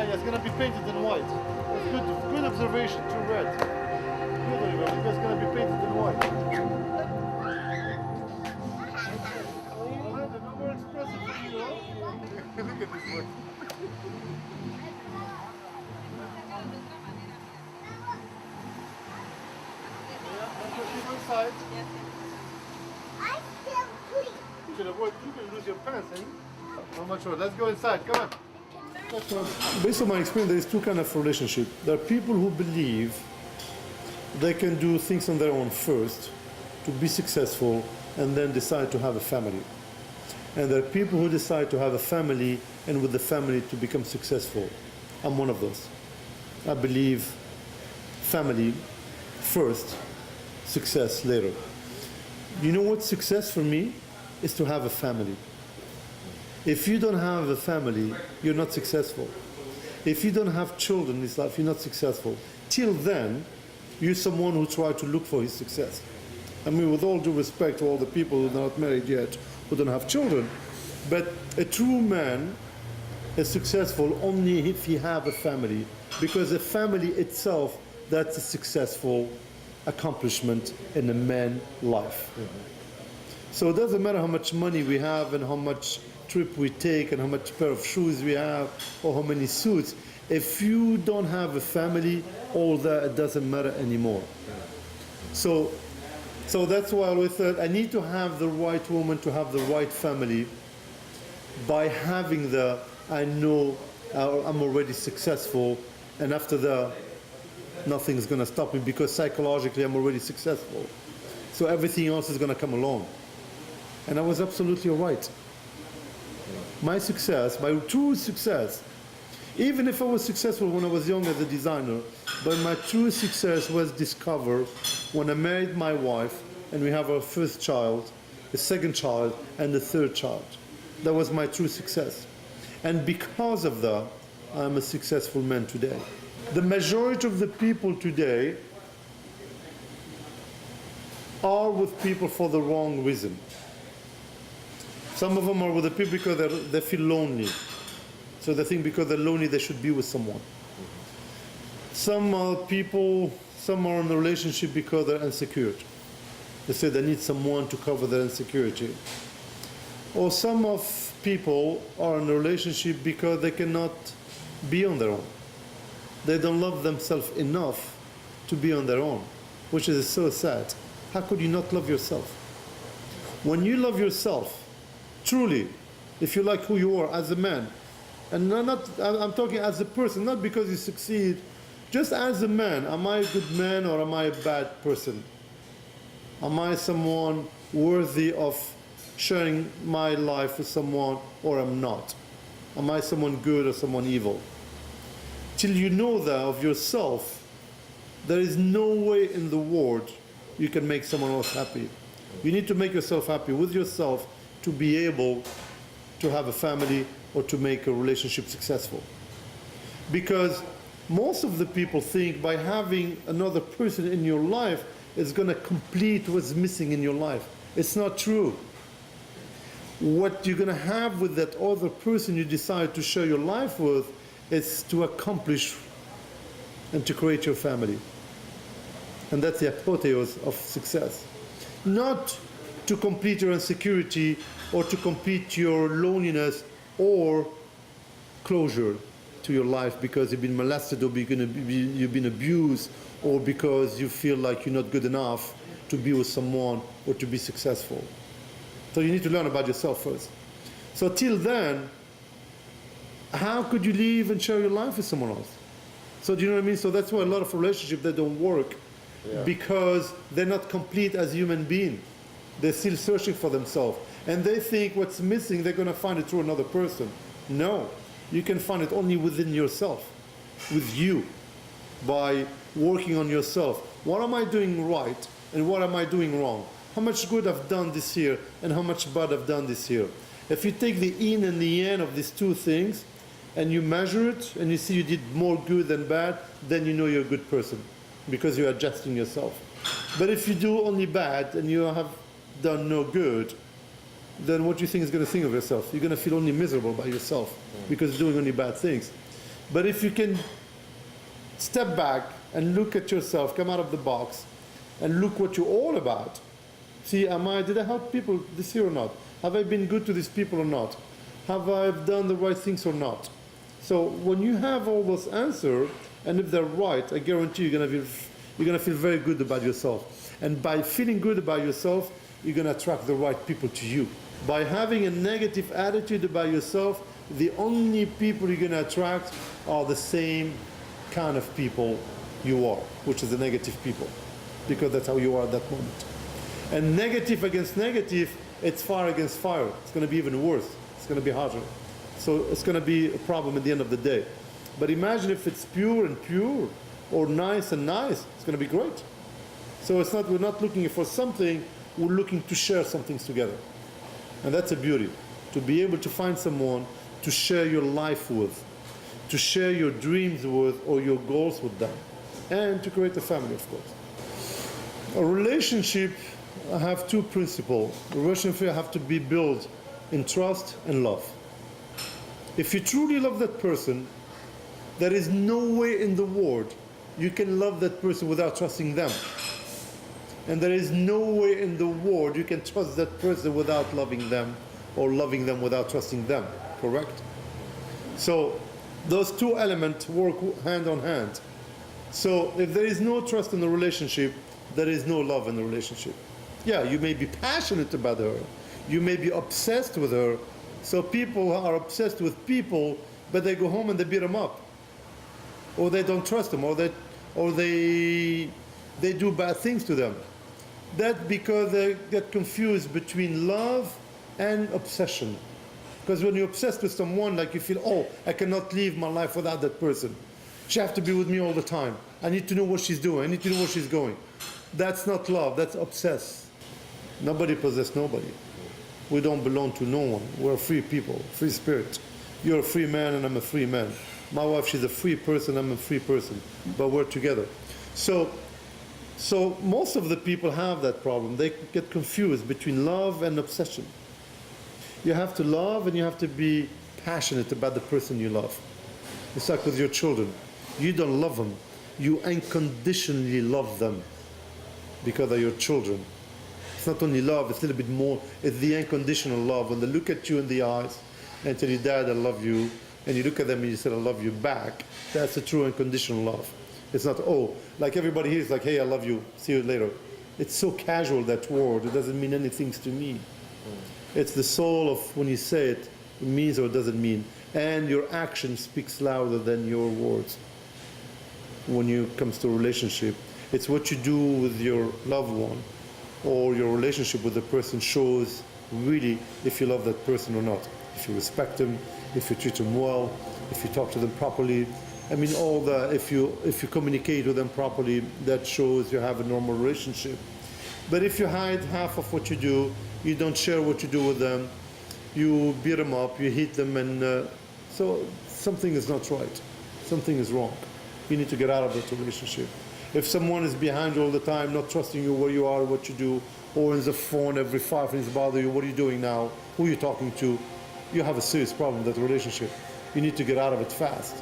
yeah, it's gonna be painted in white. That's good observation, too red. Good, Oliver, it's gonna be painted in white. Alright, no more expressive for you, huh? Look at this one. Inside. I feel clean. You can lose your pants, eh? Not much more. Let's go inside. Come on. Based on my experience, there is two kinds of relationship. There are people who believe they can do things on their own first to be successful and then decide to have a family. And there are people who decide to have a family and with the family to become successful. I'm one of those. I believe family first, success later. You know what success for me is? To have a family. If you don't have a family, you're not successful. If you don't have children in this life, you're not successful. Till then, you're someone who tries to look for his success. I mean, with all due respect to all the people who are not married yet, who don't have children, but a true man is successful only if he have a family, because a family itself, that's a successful accomplishment in a man's life. So it doesn't matter how much money we have and how much trip we take and how much pair of shoes we have or how many suits. If you don't have a family, all that, it doesn't matter anymore. So that's why I always said I need to have the right woman to have the right family. By having I know I'm already successful, and after that, nothing's going to stop me because psychologically I'm already successful. So everything else is going to come along. And I was absolutely right. My success, my true success, even if I was successful when I was young as a designer, but my true success was discovered when I married my wife and we have our first child, the second child, and the third child. That was my true success. And because of that, I'm a successful man today. The majority of the people today are with people for the wrong reason. Some of them are with the people because they feel lonely. So they think because they're lonely, they should be with someone. Some people, some are in a relationship because they're insecure. They say they need someone to cover their insecurity. Or some of people are in a relationship because they cannot be on their own. They don't love themselves enough to be on their own, which is so sad. How could you not love yourself? When you love yourself, truly, if you like who you are as a man, and I'm talking as a person, not because you succeed, just as a man, am I a good man or am I a bad person? Am I someone worthy of sharing my life with someone or am not? Am I someone good or someone evil? Till you know that of yourself, there is no way in the world you can make someone else happy. You need to make yourself happy with yourself to be able to have a family or to make a relationship successful. Because most of the people think by having another person in your life is going to complete what's missing in your life. It's not true. What you're going to have with that other person you decide to share your life with is to accomplish and to create your family. And that's the apotheosis of success. Not to complete your insecurity or to complete your loneliness or closure to your life because you've been molested or you've been abused or because you feel like you're not good enough to be with someone or to be successful. So you need to learn about yourself first. So till then, how could you live and share your life with someone else? So do you know what I mean? So that's why a lot of relationships that don't work because they're not complete as human beings. They're still searching for themselves. And they think what's missing, they're going to find it through another person. No, you can find it only within yourself, with you, by working on yourself. What am I doing right and what am I doing wrong? How much good I've done this year and how much bad I've done this year. If you take the yin and the yang of these two things and you measure it and you see you did more good than bad, then you know you're a good person because you're adjusting yourself. But if you do only bad and you have done no good, then what do you think is going to think of yourself? You're going to feel only miserable by yourself because you're doing only bad things. But if you can step back and look at yourself, come out of the box, and look what you're all about. See, did I help people this year or not? Have I been good to these people or not? Have I done the right things or not? So when you have all those answers, and if they're right, I guarantee you're gonna feel very good about yourself. And by feeling good about yourself, you're gonna attract the right people to you. By having a negative attitude about yourself, the only people you're gonna attract are the same kind of people you are, which is the negative people, because that's how you are at that moment. And negative against negative, it's fire against fire. It's gonna be even worse. It's gonna be harder. So it's gonna be a problem at the end of the day. But imagine if it's pure and pure, or nice and nice, it's gonna be great. So we're not looking for something, we're looking to share some things together. And that's a beauty, to be able to find someone to share your life with, to share your dreams with or your goals with them, and to create a family, of course. A relationship have two principles. A relationship have to be built in trust and love. If you truly love that person, there is no way in the world you can love that person without trusting them. And there is no way in the world you can trust that person without loving them, or loving them without trusting them, correct? So those two elements work hand on hand. So if there is no trust in the relationship, there is no love in the relationship. Yeah, you may be passionate about her, you may be obsessed with her. So people are obsessed with people, but they go home and they beat them up, or they don't trust them, or they do bad things to them. That's because they get confused between love and obsession. Because when you're obsessed with someone, like you feel, oh, I cannot live my life without that person. She has to be with me all the time. I need to know what she's doing. I need to know where she's going. That's not love. That's obsess. Nobody possesses nobody. We don't belong to no one. We're free people, free spirit. You're a free man and I'm a free man. My wife, she's a free person, I'm a free person. But we're together. So most of the people have that problem. They get confused between love and obsession. You have to love and you have to be passionate about the person you love. It's like with your children. You don't love them. You unconditionally love them because they're your children. It's not only love, it's a little bit more. It's the unconditional love. When they look at you in the eyes and tell you, Dad, I love you, and you look at them and you say, I love you back, that's a true unconditional love. It's not, oh, like everybody here is like, hey, I love you, see you later. It's so casual, that word. It doesn't mean anything to me. It's the soul of when you say it, it means or it doesn't mean. And your action speaks louder than your words. When it comes to relationship, it's what you do with your loved one, or your relationship with the person shows really if you love that person or not. If you respect them, if you treat them well, if you talk to them properly. I mean, all the, if you communicate with them properly, that shows you have a normal relationship. But if you hide half of what you do, you don't share what you do with them, you beat them up, you hit them, and so something is not right. Something is wrong. You need to get out of that relationship. If someone is behind you all the time, not trusting you where you are, what you do, or on the phone every 5 minutes bother you, what are you doing now, who are you talking to, you have a serious problem with that relationship. You need to get out of it fast.